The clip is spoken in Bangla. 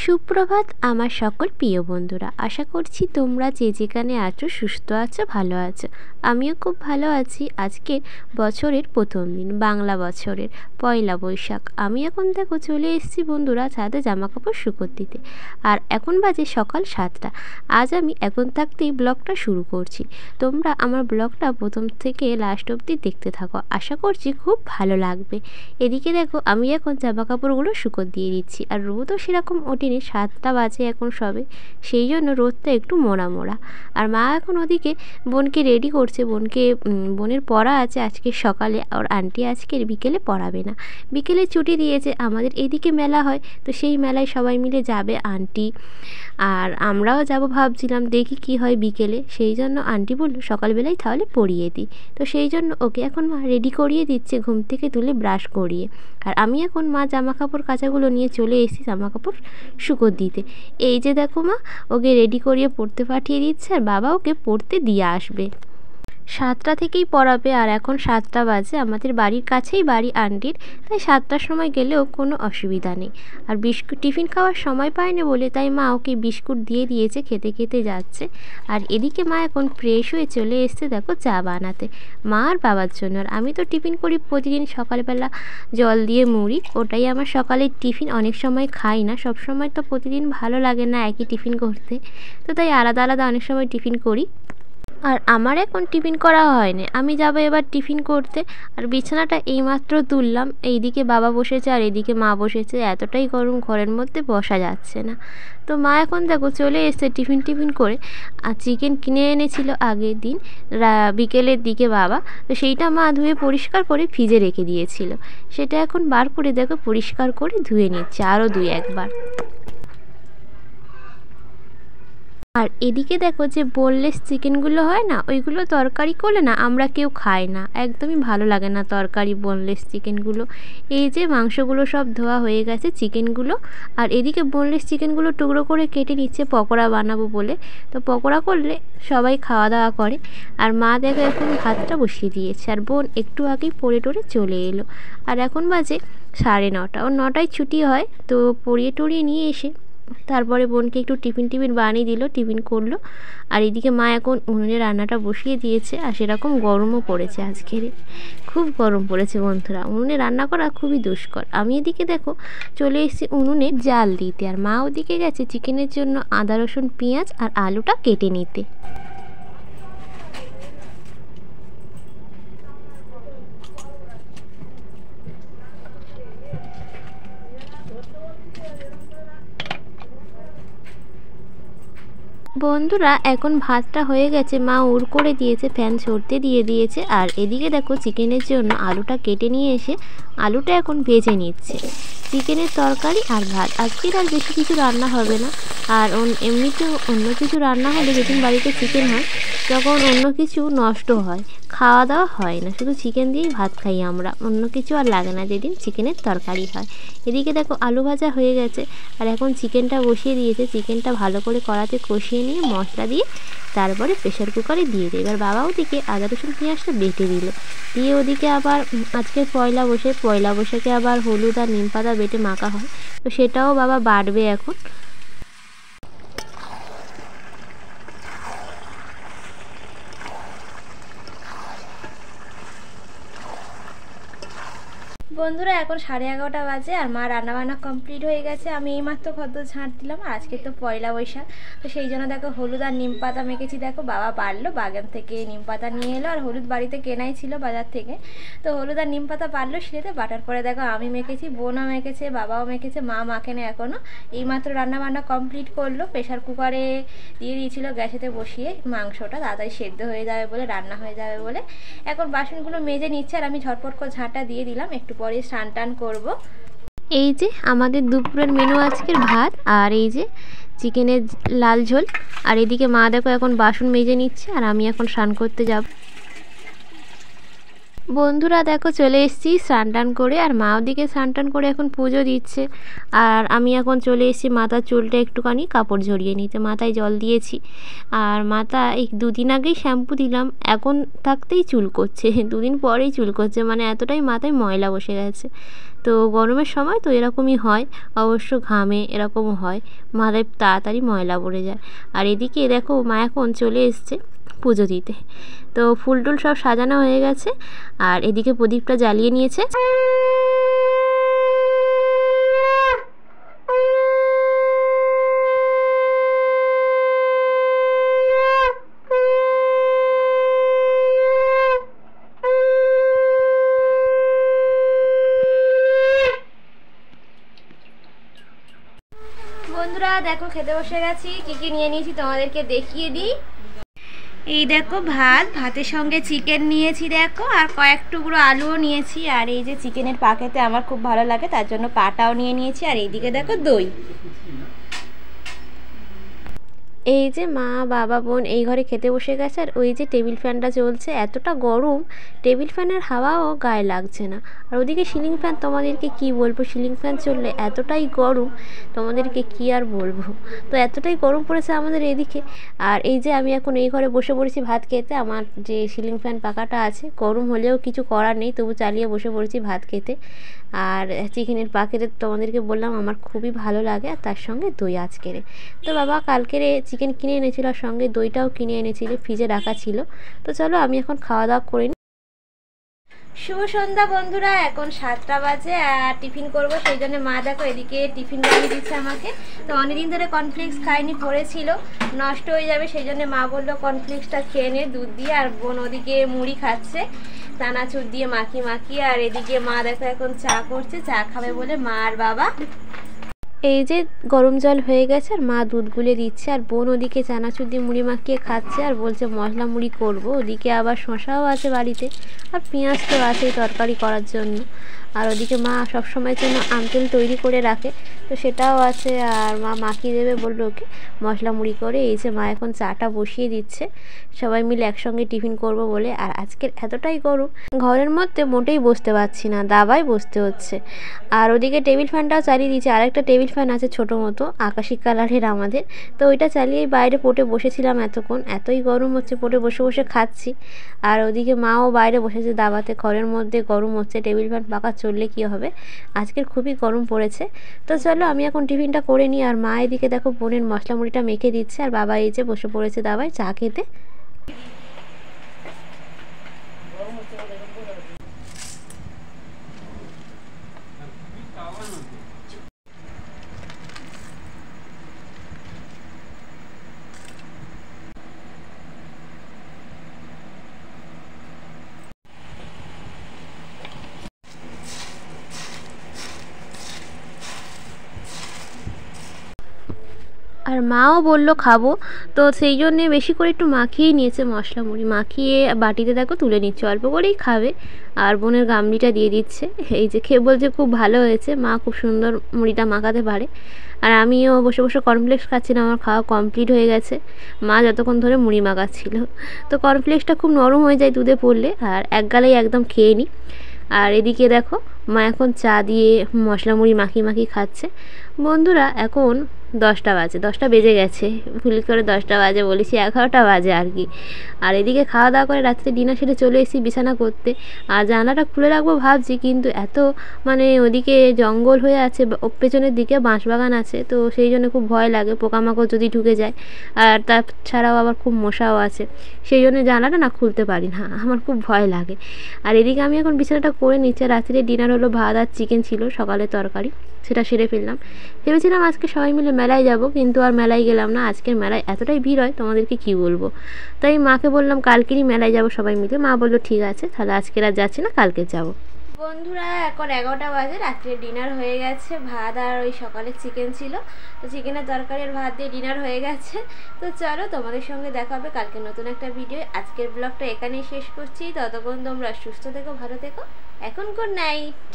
সুপ্রভাত আমার সকল প্রিয় বন্ধুরা, আশা করছি তোমরা যে যেখানে আছো সুস্থ আছো, ভালো আছো। আমিও খুব ভালো আছি। আজকে বছরের প্রথম দিন, বাংলা বছরের পয়লা বৈশাখ। আমি এখন দেখো চলে এসেছি বন্ধুরা ছাদে জামা কাপড় শুকোতে দিতে। আর এখন বাজে সকাল 7টা। আজ আমি এখন থাকতেই ব্লগটা শুরু করছি। তোমরা আমার ব্লগটা প্রথম থেকে লাস্ট অবধি দেখতে থাকো, আশা করছি খুব ভালো লাগবে। এদিকে দেখো আমি এখন জামা কাপড়গুলো শুকোতে দিয়ে দিচ্ছি। আর রোদও সেরকম ওঠেনি, 7টা বাজে এখন সবে, সেই জন্য রোদটা একটু মোড়া মোড়া। আর মা এখন ওদিকে বোনকে রেডি করছে। বোনের পড়া আছে আজকে সকালে, আর আন্টি আজকে বিকেলে পড়াবে না, বিকেলে ছুটি দিয়েছে। আমাদের এদিকে মেলা হয়, তো সেই মেলায় সবাই মিলে যাবে আন্টি আর আমরাও যাব ভাবছিলাম, দেখি কি হয় বিকেলে। সেই জন্য আন্টি বলল সকালবেলায় তাহলে পড়িয়ে দিই। তো সেই জন্য ওকে এখন মা রেডি করিয়ে দিচ্ছে, ঘুম থেকে তুলে ব্রাশ করিয়ে। আর আমি এখন মা জামা কাপড় কাচাগুলো নিয়ে চলে এসেছি জামা কাপড় শুকোতে দিতে। এই যে দেখো মা ওকে রেডি করিয়ে পড়তে পাঠিয়ে দিচ্ছে, আর বাবা ওকে পড়তে দিয়ে আসবে। 7টা থেকেই পড়াবে, আর এখন 7টা বাজে। আমাদের বাড়ির কাছেই বাড়ি আন্টির, তাই 7টার সময় গেলেও কোনো অসুবিধা নেই। আর বিস্কুট টিফিন খাওয়ার সময় পায়নি বলে তাই মা ওকে বিস্কুট দিয়ে দিয়েছে, খেতে খেতে যাচ্ছে। আর এদিকে মা এখন ফ্রেশ হয়ে চলে এসছে দেখো চা বানাতে মা আর বাবার জন্য। আর আমি তো টিফিন করি প্রতিদিন সকালবেলা জল দিয়ে মুড়ি, ওটাই আমার সকালের টিফিন। অনেক সময় খাই না, সব সময় তো প্রতিদিন ভালো লাগে না একই টিফিন করতে, তো তাই আলাদা আলাদা অনেক সময় টিফিন করি। আর আমার এখন টিফিন করা হয়নি, আমি যাব এবার টিফিন করতে। আর বিছানাটা এইমাত্র তুললাম, এইদিকে বাবা বসেছে আর এদিকে মা বসেছে। এতটাই গরম, ঘরের মধ্যে বসা যাচ্ছে না। তো মা এখন দেখো চলে এসছে টিফিন করে। আর চিকেন কিনে এনেছিল আগের দিন বিকেলের দিকে বাবা, তো সেইটা মা ধুয়ে পরিষ্কার করে ফ্রিজে রেখে দিয়েছিল। সেটা এখন বার করে দেখো পরিষ্কার করে ধুয়ে নিচ্ছে আরও 2-1 বার। আর এদিকে দেখো যে বোনলেস চিকেনগুলো হয় না, ওইগুলো তরকারি করলে না আমরা কেউ খাই না, একদমই ভালো লাগে না তরকারি বোনলেস চিকেনগুলো। এই যে মাংসগুলো সব ধোয়া হয়ে গেছে চিকেনগুলো, আর এদিকে বোনলেস চিকেনগুলো টুকরো করে কেটে নিচ্ছে পকোড়া বানাবো বলে। তো পকোড়া করলে সবাই খাওয়া দাওয়া করে। আর মা দেখো এখন ভাতটা বসিয়ে দিয়েছে, আর বোন একটু আগেই পড়ে টরে চলে এলো। আর এখন বাজে 9:30, ওর 9টায় ছুটি হয়। তো পড়িয়ে টড়িয়ে নিয়ে এসে তারপরে বোনকে একটু টিফিন বানিয়ে দিল, টিফিন করলো। আর এদিকে মা এখন উনুনে রান্নাটা বসিয়ে দিয়েছে। আর সেরকম গরমও পড়েছে, আজকের খুব গরম পড়েছে বন্ধুরা, উনুনে রান্না করা খুবই দুষ্কর। আমি এদিকে দেখো চলে এসেছি উনুনে জাল দিতে, আর মা ওদিকে গেছে চিকেনের জন্য আদা রসুন পেঁয়াজ আর আলুটা কেটে নিতে। বন্ধুরা এখন ভাতটা হয়ে গেছে, মা উড় করে দিয়েছে, ফ্যান ছড়তে দিয়ে দিয়েছে। আর এদিকে দেখো চিকেনের জন্য আলুটা কেটে নিয়ে এসে আলুটা এখন ভেজে নিচ্ছে। চিকেনের তরকারি আর ভাত, আজকের আর বেশি কিছু রান্না হবে না। আর এমনিতেও অন্য কিছু রান্না হলে, যেদিন বাড়িতে চিকেন হয় তখন অন্য কিছু নষ্ট হয়, খাওয়া দাওয়া হয় না, শুধু চিকেন দিয়েই ভাত খাই আমরা, অন্য কিছু আর লাগে না যেদিন চিকেনের তরকারি হয়। এদিকে দেখো আলু ভাজা হয়ে গেছে, আর এখন চিকেনটা বসিয়ে দিয়েছে। চিকেনটা ভালো করে কড়াতে কষিয়ে নিয়ে মশলা দিয়ে তারপরে প্রেশার কুকারে দিয়ে দেয়। এবার বাবা ওদিকে আদা রসুন পেঁয়াজটা বেটে দিল, দিয়ে ওদিকে আবার আজকে পয়লা বৈশাখে আবার হলুদ আর নিম পাতা বেটে মাখা হয়, তো সেটাও বাবা বাটবে এখন। বন্ধুরা এখন 11:30 বাজে, আর মা রান্নাবান্না কমপ্লিট হয়ে গেছে। আমি এইমাত্র ঘর ঝাঁট দিলাম। আর আজকে তো পয়লা বৈশাখ, তো সেই জন্য দেখো হলুদ আর নিম পাতা মেখেছি। দেখো বাবা বাড়লো, বাগান থেকে নিম পাতা নিয়ে এলো, আর হলুদ বাড়িতে কেনাই ছিল বাজার থেকে। তো হলুদ আর নিম পাতা বাড়লো শিলেতে, বাটার পরে দেখো আমি মেখেছি, বোনও মেখেছে, বাবাও মেখেছে, মা মাখেনি এখনও। এইমাত্র রান্নাবান্না কমপ্লিট করলো, প্রেশার কুকারে দিয়ে দিয়েছিল গ্যাসেতে বসিয়ে, মাংসটা তাড়াতাড়ি সেদ্ধ হয়ে যাবে বলে, রান্না হয়ে যাবে বলে। এখন বাসনগুলো মেজে নিচ্ছে, আর আমি ঝটপট করে ঝাঁটা দিয়ে দিলাম, একটু পরে স্নান টান করবো। এই যে আমাদের দুপুরের মেনু আজকের ভাত, আর এই যে চিকেনের লাল ঝোল। আর এদিকে মা দেখো এখন বাসন মেজে নিচ্ছে, আর আমি এখন স্নান করতে যাব। বন্ধুরা দেখো চলে এসেছি স্নান টান করে, আর মা ওদিকে স্নান টান করে এখন পুজো দিচ্ছে। আর আমি এখন চলে এসেছি মাথার চুলটা একটুখানি কাপড় ঝরিয়ে নিতে, মাথায় জল দিয়েছি। আর মাথা এই দুদিন আগেই শ্যাম্পু দিলাম, এখন থাকতেই চুল করছে, দুদিন পরেই চুল করছে, মানে এতটাই মাথায় ময়লা বসে গেছে। তো গরমের সময় তো এরকমই হয়, অবশ্য ঘামে এরকমও হয়, মাথায় তাড়াতাড়ি ময়লা পড়ে যায়। আর এদিকে দেখো মা এখন চলে এসছে পুজো দিতে। তো ফুল টুল সব সাজানো হয়ে গেছে, আর এদিকে প্রদীপটা জ্বালিয়ে নিয়েছে। বন্ধুরা দেখো খেতে বসে গেছি, কি কি নিয়ে নিয়েছি তোমাদেরকে দেখিয়ে দিই। এই দেখো ভাতের সঙ্গে চিকেন নিয়েছি দেখো, আর কয়েক টুকরো আলুও নিয়েছি। আর এই যে চিকেনের পা খেতে আমার খুব ভালো লাগে, তার জন্য পাটাও নিয়ে নিয়েছি। আর এইদিকে দেখো দই। এই যে মা বাবা বোন এই ঘরে খেতে বসে গেছে, আর ওই যে টেবিল ফ্যানটা চলছে, এতটা গরম টেবিল ফ্যানের হাওয়াও গায়ে লাগছে না। আর ওদিকে সিলিং ফ্যান, তোমাদেরকে কি বলবো, সিলিং ফ্যান চললে এতটাই গরম, তোমাদেরকে কি আর বলবো। তো এতটাই গরম পড়েছে আমাদের এদিকে। আর এই যে আমি এখন এই ঘরে বসে পড়েছি ভাত খেতে, আমার যে সিলিং ফ্যান পাখাটা আছে, গরম হলেও কিছু করার নেই, তবু চালিয়ে বসে পড়েছি ভাত খেতে। আর চিকেনের পা খেতে তোমাদেরকে বললাম আমার খুবই ভালো লাগে, আর তার সঙ্গে দই আজকের। তো বাবা কালকের চিকেন কিনে এনেছিল, আর সঙ্গে দইটাও কিনে এনেছিল, ফ্রিজে রাখা ছিল। তো চলো আমি এখন খাওয়া দাওয়া করে নিই। শুভ সন্ধ্যা বন্ধুরা, এখন 7টা বাজে, আর টিফিন করব, সেই জন্য মা দেখো এদিকে টিফিন বানিয়ে দিচ্ছে আমাকে। তো অনেকদিন ধরে কর্নফ্লেক্স খাইনি, পড়েছিল নষ্ট হয়ে যাবে, সেই জন্য মা বললো কর্নফ্লেক্সটা খেয়ে নে দুধ দিয়ে। আর বোন ওদিকে মুড়ি খাচ্ছে চানাচুর দিয়ে মাখিয়ে। আর এদিকে মা দেখো এখন চা করছে, চা খাবে বলে মা আর বাবা। এই যে গরম জল হয়ে গেছে, আর মা দুধ গুলে দিচ্ছে, আর বোন ওদিকে চানাচুর দিয়ে মুড়ি মাখিয়ে খাচ্ছে, আর বলছে মশলা মুড়ি করব। ওদিকে আবার শশাও আছে বাড়িতে, আর পেঁয়াজ তো আছেই তরকারি করার জন্য। আর ওদিকে মা সবসময়ের জন্য আমচুল তৈরি করে রাখে, তো সেটাও আছে, আর মা মাখিয়ে দেবে বললো ওকে মশলা মুড়ি করে। এই যে মা এখন চাটা বসিয়ে দিচ্ছে, সবাই মিলে একসঙ্গে টিফিন করব বলে। আর আজকের এতটাই গরম, ঘরের মধ্যে মোটেই বসতে পারছি না, দাবায় বসতে হচ্ছে। আর ওদিকে টেবিল ফ্যানটাও চালিয়ে দিয়েছে, আরেকটা টেবিল ফ্যান আছে ছোটো মতো আকাশি কালারের আমাদের, তো ওইটা চালিয়েই বাইরে পটে বসেছিলাম এতক্ষণ, এতই গরম হচ্ছে পটে বসে বসে খাচ্ছি। আর ওদিকে মাও বাইরে বসেছে দাবাতে, ঘরের মধ্যে গরম হচ্ছে, টেবিল ফ্যান পাখা চললে কী হবে, আজকের খুবই গরম পড়েছে। তো চলো আমি এখন টিফিনটা করে নিই। আর মা এদিকে দেখো বোনের মশলা মুড়িটা মেখে দিচ্ছে, আর বাবা এই যে বসে পড়েছে দাবায় চা খেতে। আর মাও বললো খাবো, তো সেই জন্যে বেশি করে একটু মাখিয়েই নিয়েছে মশলা মুড়ি, মাখিয়ে বাটিতে দেখো তুলে নিচ্ছে, অল্প করেই খাবে। আর বোনের গামলিটা দিয়ে দিচ্ছে, এই যে খেয়ে বলছে খুব ভালো হয়েছে, মা খুব সুন্দর মুড়িটা মাখাতে পারে। আর আমিও বসে বসে কর্নফ্লেক্স খাচ্ছিলাম, আমার খাওয়া কমপ্লিট হয়ে গেছে, মা যতক্ষণ ধরে মুড়ি মাখাচ্ছিল। তো কর্নফ্লেক্সটা খুব নরম হয়ে যায় দুধে পড়লে, আর এক গালেই একদম খেয়ে নিই। আর এদিকে দেখো মা এখন চা দিয়ে মশলা মুড়ি মাখিয়ে খাচ্ছে। বন্ধুরা এখন 10টা বাজে, 10টা বেজে গেছে, ভুল করে 10টা বাজে বলেছি, 11টা বাজে আর কি। আর এদিকে খাওয়া দাওয়া করে রাত্রে ডিনার সেরে চলে এসেছি বিছানা করতে। আর জানলাটা খুলে রাখবো ভাবছি, কিন্তু এত মানে ওদিকে জঙ্গল হয়ে আছে, পেছনের দিকে বাঁশবাগান আছে, তো সেই জন্য খুব ভয় লাগে পোকামাকড় যদি ঢুকে যায়। আর তাছাড়াও আবার খুব মশাও আছে, সেই জন্য জানলাটা না খুলতে পারি না, আমার খুব ভয় লাগে। আর এদিকে আমি এখন বিছানাটা করে নিচ্ছি। রাত্রে ডিনার হলো ভাত আর চিকেন ছিল, সকালে তরকারি, সেটা সেরে ফেললাম। ভেবেছিলাম আজকে সবাই মিলে মেলায় যাব, কিন্তু আর মেলায় গেলাম না, আজকের মেলায় এতটাই ভিড় হয় তোমাদেরকে কি বলবো। তাই মাকে বললাম কালকেরই মেলায় যাব সবাই মিলে, মা বললো ঠিক আছে তাহলে আজকের আর যাচ্ছি না, কালকে যাব। বন্ধুরা এখন 11টা বাজে, রাত্রে ডিনার হয়ে গেছে, ভাত আর ওই সকালে চিকেন ছিল, তো চিকেনের তরকারি আর ভাত দিয়ে ডিনার হয়ে গেছে। তো চলো তোমাদের সঙ্গে দেখা হবে কালকে নতুন একটা ভিডিও। আজকের ব্লগটা এখানেই শেষ করছি, ততক্ষণ তোমরা সুস্থ থেকো, ভালো থেকো, এখন গুড নাইট।